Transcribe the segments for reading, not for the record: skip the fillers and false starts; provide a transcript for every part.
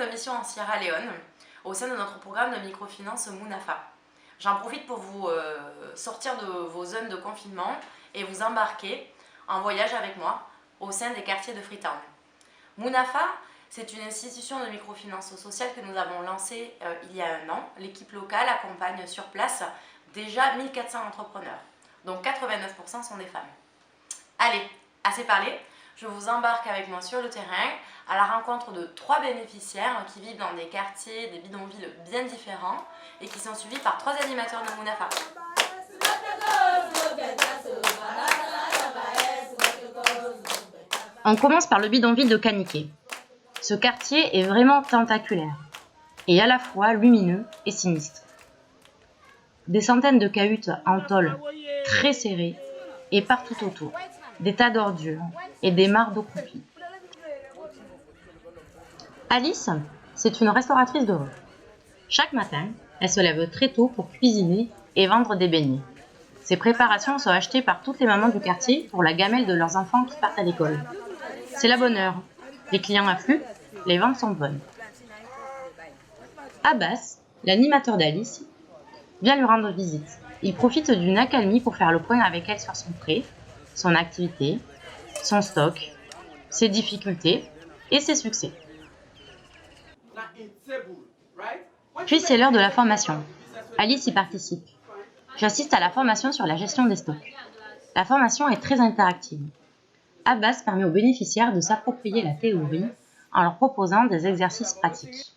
de mission en Sierra Leone au sein de notre programme de microfinance Munafa. J'en profite pour vous sortir de vos zones de confinement et vous embarquer en voyage avec moi au sein des quartiers de Freetown. Munafa, c'est une institution de microfinance sociale que nous avons lancée il y a 1 an. L'équipe locale accompagne sur place déjà 1400 entrepreneurs, dont 89% sont des femmes. Allez, assez parlé, je vous embarque avec moi sur le terrain à la rencontre de 3 bénéficiaires qui vivent dans des quartiers, des bidonvilles bien différents et qui sont suivis par 3 animateurs de Munafa. On commence par le bidonville de Kaniké. Ce quartier est vraiment tentaculaire et à la fois lumineux et sinistre. Des centaines de cahutes en tôle très serrées et partout autour, des tas d'ordures et des mares d'eau croupie. Alice, c'est une restauratrice de rue. Chaque matin, elle se lève très tôt pour cuisiner et vendre des beignets. Ces préparations sont achetées par toutes les mamans du quartier pour la gamelle de leurs enfants qui partent à l'école. C'est la bonne heure. Les clients affluent, les ventes sont bonnes. Abbas, l'animateur d'Alice, vient lui rendre visite. Il profite d'une accalmie pour faire le point avec elle sur son prêt, son activité, son stock, ses difficultés et ses succès. Puis c'est l'heure de la formation. Alice y participe. J'assiste à la formation sur la gestion des stocks. La formation est très interactive. Abbas permet aux bénéficiaires de s'approprier la théorie en leur proposant des exercices pratiques.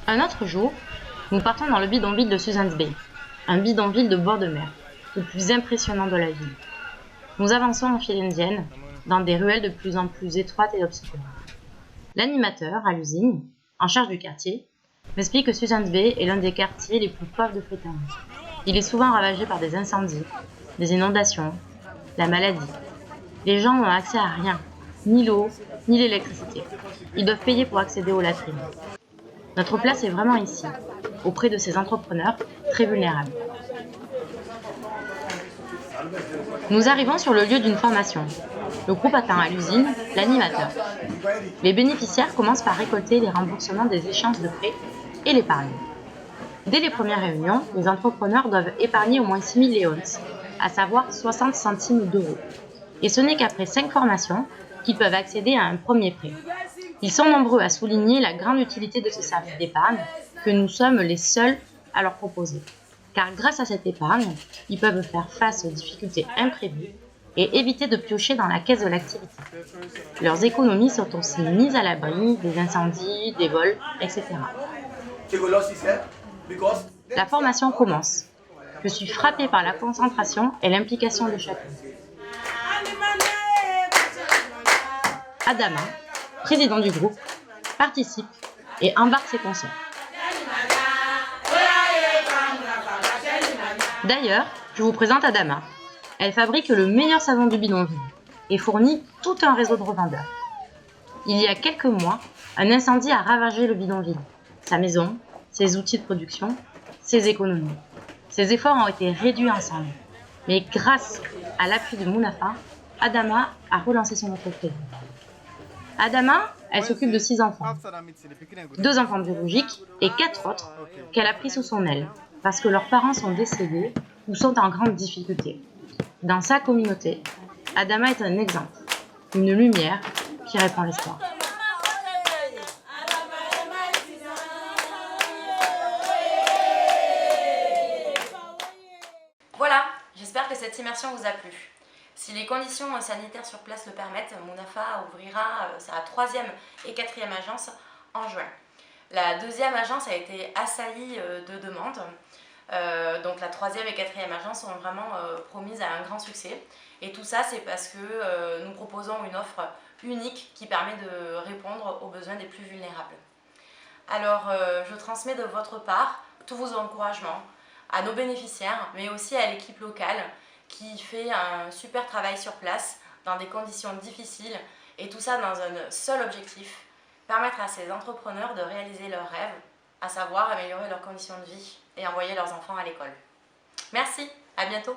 Un autre jour, nous partons dans le bidonville de Susan's Bay, un bidonville de bord de mer, le plus impressionnant de la ville. Nous avançons en file indienne, dans des ruelles de plus en plus étroites et obscures. L'animateur, à l'usine, en charge du quartier, m'explique que Susan's Bay est l'un des quartiers les plus pauvres de Freetown. Il est souvent ravagé par des incendies, des inondations, la maladie. Les gens n'ont accès à rien, ni l'eau, ni l'électricité. Ils doivent payer pour accéder aux latrines. Notre place est vraiment ici, auprès de ces entrepreneurs très vulnérables. Nous arrivons sur le lieu d'une formation. Le groupe attend à l'usine l'animateur. Les bénéficiaires commencent par récolter les remboursements des échéances de prêts et l'épargne. Dès les premières réunions, les entrepreneurs doivent épargner au moins 6 000 léons, à savoir 60 centimes d'euros. Et ce n'est qu'après 5 formations qu'ils peuvent accéder à un premier prêt. Ils sont nombreux à souligner la grande utilité de ce service d'épargne que nous sommes les seuls à leur proposer. Car grâce à cette épargne, ils peuvent faire face aux difficultés imprévues et éviter de piocher dans la caisse de l'activité. Leurs économies sont aussi mises à l'abri des incendies, des vols, etc. La formation commence. Je suis frappée par la concentration et l'implication de chacun. Adama, président du groupe, participe et embarque ses consoeurs. D'ailleurs, je vous présente Adama. Elle fabrique le meilleur savon du bidonville et fournit tout un réseau de revendeurs. Il y a quelques mois, un incendie a ravagé le bidonville, sa maison, ses outils de production, ses économies. Ses efforts ont été réduits ensemble. Mais grâce à l'appui de Munafa, Adama a relancé son entreprise. Adama, elle s'occupe de 6 enfants, 2 enfants biologiques et 4 autres qu'elle a pris sous son aile parce que leurs parents sont décédés ou sont en grande difficulté. Dans sa communauté, Adama est un exemple, une lumière qui répand l'espoir. Voilà, j'espère que cette immersion vous a plu. Si les conditions sanitaires sur place le permettent, Munafa ouvrira sa 3e et 4e agence en juin. La 2e agence a été assaillie de demandes. Donc la 3e et 4e agence sont vraiment promises à un grand succès. Et tout ça, c'est parce que nous proposons une offre unique qui permet de répondre aux besoins des plus vulnérables. Alors, je transmets de votre part tous vos encouragements à nos bénéficiaires, mais aussi à l'équipe locale qui fait un super travail sur place dans des conditions difficiles et tout ça dans un seul objectif, permettre à ces entrepreneurs de réaliser leurs rêves, à savoir améliorer leurs conditions de vie et envoyer leurs enfants à l'école. Merci, à bientôt.